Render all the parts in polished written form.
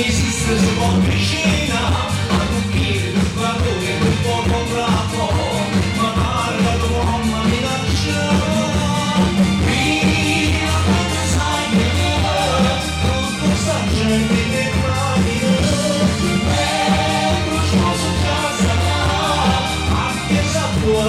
esiste, si può vicina a cucchiere, il valore, un poco bravo, ma parla d'uomo minaccia. Via, quando sai che tutta sta gente che pratica, lo sposo già sarà, anche se può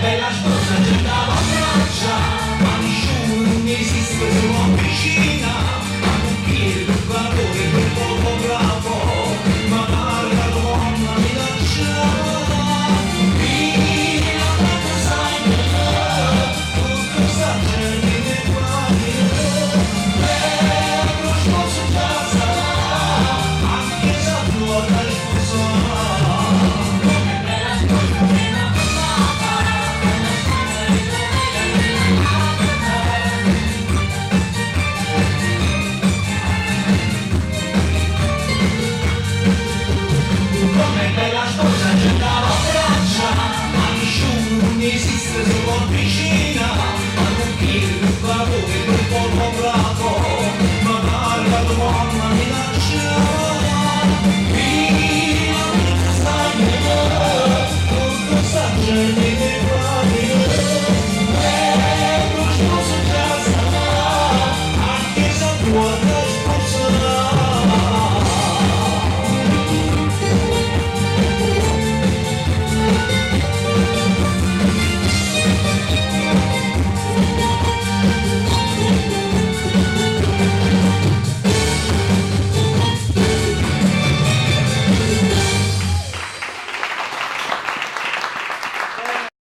bella sposa gettava a braccia, ma nessuno non esiste, si può vicina a cucchiere, il valore, quel poco bravo, ma parla d'uomo minaccia. Via, quando sai che tutta sta gente che guarda, lo sposo già sarà, anche se può dare esiste, si può vicina a cucchiere, il valore, quel poco bravo, ma parla d'uomo minaccia. Via, stai tutta sta gente